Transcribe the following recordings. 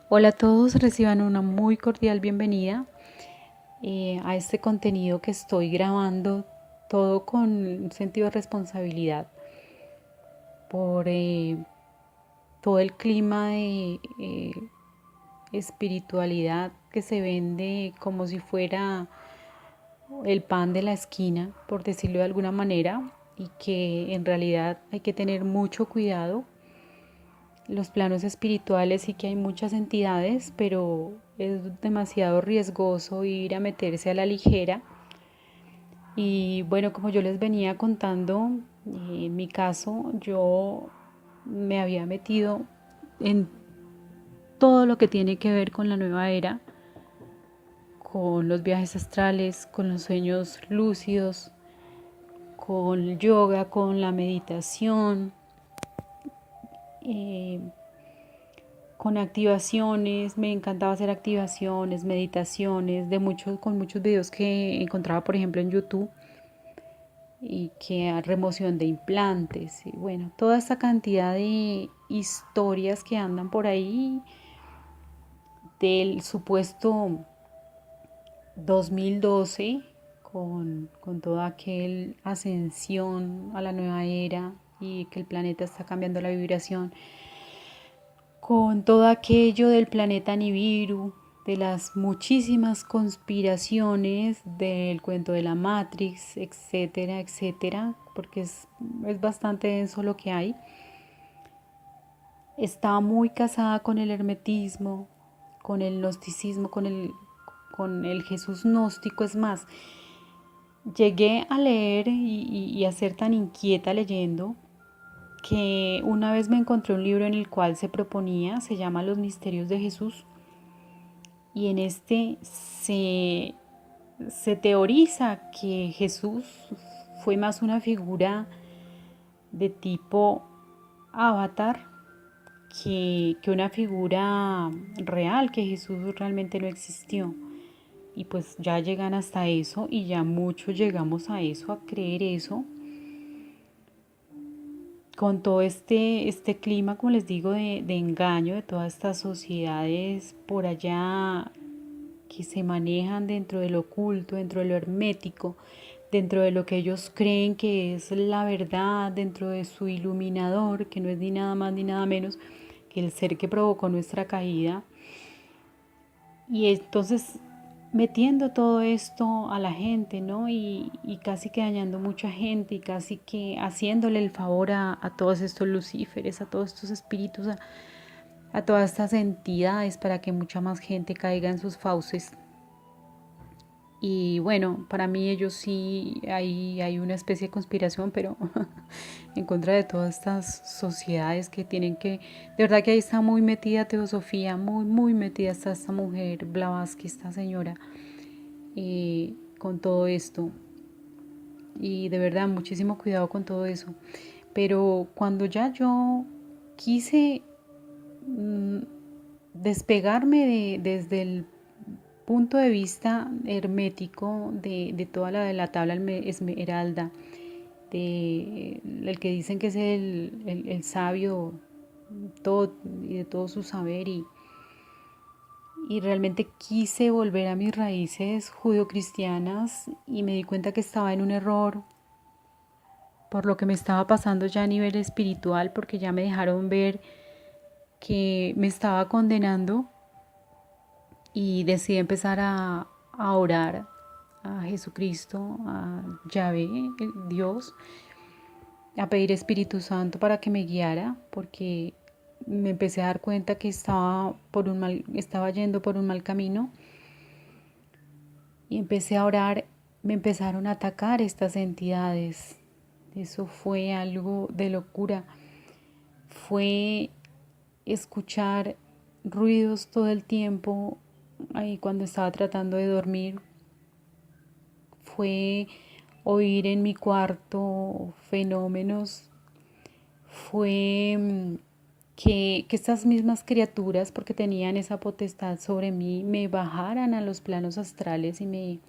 Hola a todos, reciban una muy cordial bienvenida a este contenido que estoy grabando, todo con un sentido de responsabilidad por todo el clima de espiritualidad que se vende como si fuera el pan de la esquina, por decirlo de alguna manera, y que en realidad hay que tener mucho cuidado. Los planos espirituales sí que hay muchas entidades, pero es demasiado riesgoso ir a meterse a la ligera. Y bueno, como yo les venía contando, en mi caso yo me había metido en todo lo que tiene que ver con la nueva era, con los viajes astrales, con los sueños lúcidos, con el yoga, con la meditación, eh, con activaciones. Me encantaba hacer activaciones, meditaciones, con muchos videos que encontraba, por ejemplo, en YouTube, y que a remoción de implantes, y bueno, toda esta cantidad de historias que andan por ahí del supuesto 2012 con toda aquel ascensión a la nueva era y que el planeta está cambiando la vibración, con todo aquello del planeta Nibiru, de las muchísimas conspiraciones del cuento de la Matrix, etcétera, etcétera, porque es bastante denso lo que hay. Estaba muy casada con el hermetismo, con el gnosticismo, con el Jesús gnóstico. Es más, llegué a leer y a ser tan inquieta leyendo que una vez me encontré un libro en el cual se llama Los Misterios de Jesús, y en este se teoriza que Jesús fue más una figura de tipo avatar que una figura real, que Jesús realmente no existió. Y pues ya llegan hasta eso, y ya muchos llegamos a eso, a creer eso, con todo este clima, como les digo, de engaño de todas estas sociedades por allá que se manejan dentro del oculto, dentro de lo hermético, dentro de lo que ellos creen que es la verdad, dentro de su iluminador, que no es ni nada más ni nada menos que el ser que provocó nuestra caída. Y entonces metiendo todo esto a la gente, ¿no? Y casi que dañando mucha gente, y casi que haciéndole el favor a todos estos lucíferes, a todos estos espíritus, a todas estas entidades, para que mucha más gente caiga en sus fauces. Y bueno, para mí ellos sí hay una especie de conspiración, pero en contra de todas estas sociedades que tienen que... De verdad que ahí está muy metida Teosofía, muy, muy metida está esta mujer, Blavatsky, esta señora, con todo esto. Y de verdad, muchísimo cuidado con todo eso. Pero cuando ya yo quise mm, despegarme desde el punto de vista hermético de toda la tabla esmeralda, el que dicen que es el sabio todo, y de todo su saber, y realmente quise volver a mis raíces judeocristianas, y me di cuenta que estaba en un error por lo que me estaba pasando ya a nivel espiritual, porque ya me dejaron ver que me estaba condenando, y decidí empezar a orar a Jesucristo, a Yahvé, Dios, a pedir Espíritu Santo para que me guiara, porque me empecé a dar cuenta que estaba yendo por un mal camino, y empecé a orar. Me empezaron a atacar estas entidades. Eso fue algo de locura. Fue escuchar ruidos todo el tiempo ahí cuando estaba tratando de dormir. Fue oír en mi cuarto fenómenos. Fue que estas mismas criaturas, porque tenían esa potestad sobre mí, me bajaran a los planos astrales y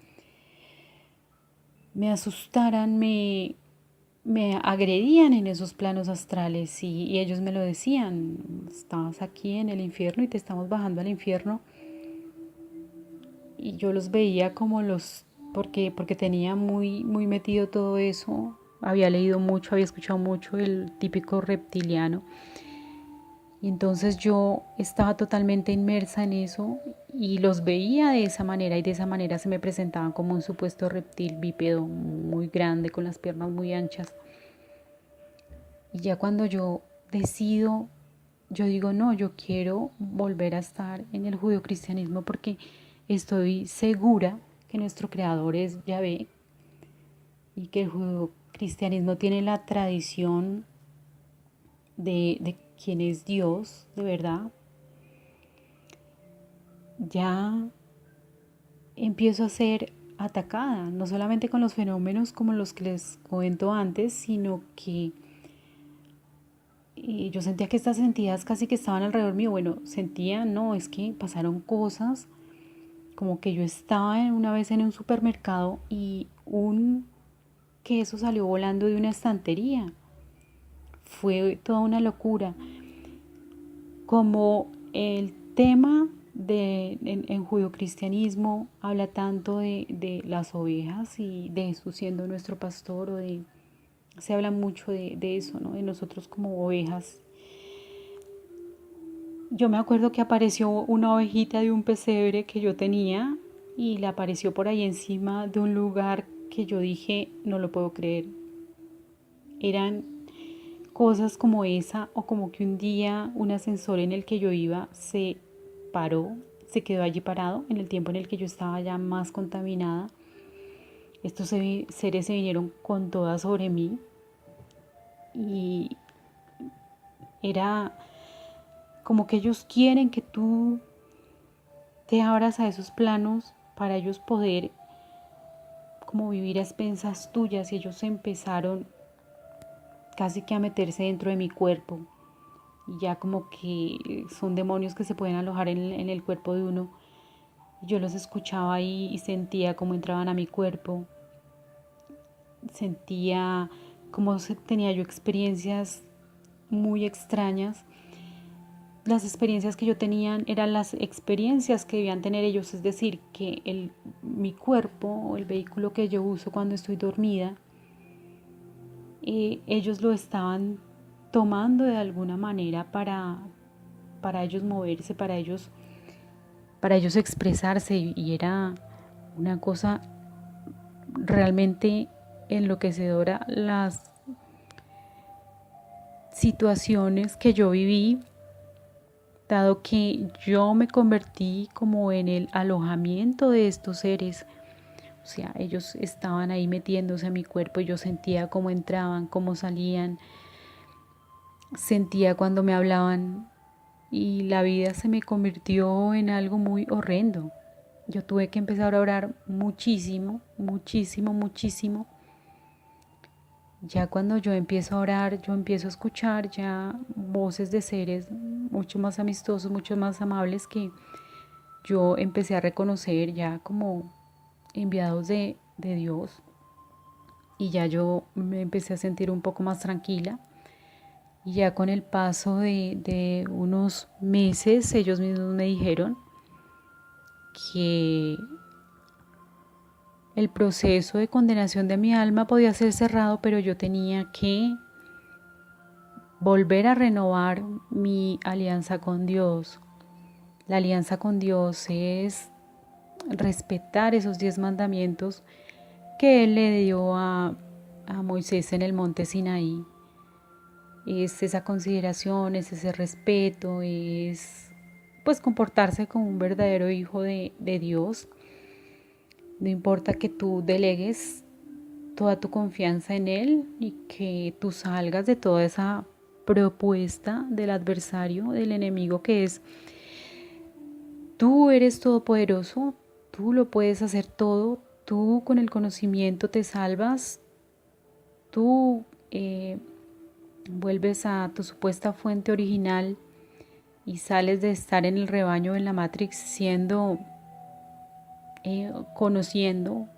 me asustaran, me agredían en esos planos astrales y ellos me lo decían, estabas aquí en el infierno y te estamos bajando al infierno. Y yo los veía como porque tenía muy metido todo eso, había leído mucho, había escuchado mucho el típico reptiliano. Y entonces yo estaba totalmente inmersa en eso y los veía de esa manera y de esa manera se me presentaban como un supuesto reptil bípedo muy grande con las piernas muy anchas. Y ya cuando yo decido, yo digo, no, yo quiero volver a estar en el judeocristianismo porque estoy segura que nuestro creador es Yahvé y que el judeocristianismo tiene la tradición de quién es Dios, de verdad. Ya empiezo a ser atacada, no solamente con los fenómenos como los que les comento antes, sino que yo sentía que estas entidades casi que estaban alrededor mío. Bueno, sentía, no, es que pasaron cosas, como que yo estaba una vez en un supermercado y un queso salió volando de una estantería. Fue toda una locura. Como el tema en judeocristianismo habla tanto de las ovejas y de Jesús siendo nuestro pastor, se habla mucho de eso, ¿no? De nosotros como ovejas. Yo me acuerdo que apareció una ovejita de un pesebre que yo tenía y le apareció por ahí encima de un lugar que yo dije, no lo puedo creer. Eran cosas como esa o como que un día un ascensor en el que yo iba se paró, se quedó allí parado en el tiempo en el que yo estaba ya más contaminada. Estos seres se vinieron con todas sobre mí y era como que ellos quieren que tú te abras a esos planos para ellos poder como vivir a expensas tuyas y ellos empezaron casi que a meterse dentro de mi cuerpo y ya como que son demonios que se pueden alojar en el cuerpo de uno. Yo los escuchaba ahí y sentía cómo entraban a mi cuerpo, sentía como tenía yo experiencias muy extrañas. Las experiencias que yo tenía eran las experiencias que debían tener ellos, es decir, que mi cuerpo o el vehículo que yo uso cuando estoy dormida, ellos lo estaban tomando de alguna manera para ellos moverse, para ellos expresarse y era una cosa realmente enloquecedora las situaciones que yo viví, dado que yo me convertí como en el alojamiento de estos seres. O sea, ellos estaban ahí metiéndose a mi cuerpo y yo sentía cómo entraban, cómo salían, sentía cuando me hablaban y la vida se me convirtió en algo muy horrendo. Yo tuve que empezar a orar muchísimo, muchísimo, muchísimo. Ya cuando yo empiezo a orar, yo empiezo a escuchar ya voces de seres mucho más amistosos, mucho más amables que yo empecé a reconocer ya como enviados de Dios. Y ya yo me empecé a sentir un poco más tranquila. Y ya con el paso de unos meses, ellos mismos me dijeron que el proceso de condenación de mi alma podía ser cerrado, pero yo tenía que volver a renovar mi alianza con Dios. La alianza con Dios es respetar esos 10 mandamientos que Él le dio a Moisés en el monte Sinaí. Es esa consideración, es ese respeto, es pues comportarse como un verdadero hijo de Dios. No importa que tú delegues toda tu confianza en Él y que tú salgas de toda esa propuesta del adversario, del enemigo que es, tú eres todopoderoso, tú lo puedes hacer todo, tú con el conocimiento te salvas, tú vuelves a tu supuesta fuente original y sales de estar en el rebaño en la Matrix siendo, conociendo,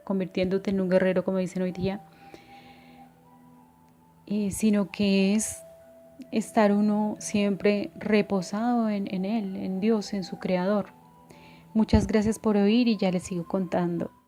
convirtiéndote en un guerrero como dicen hoy día. sino que es estar uno siempre reposado en Él, en Dios, en su Creador. Muchas gracias por oír y ya les sigo contando.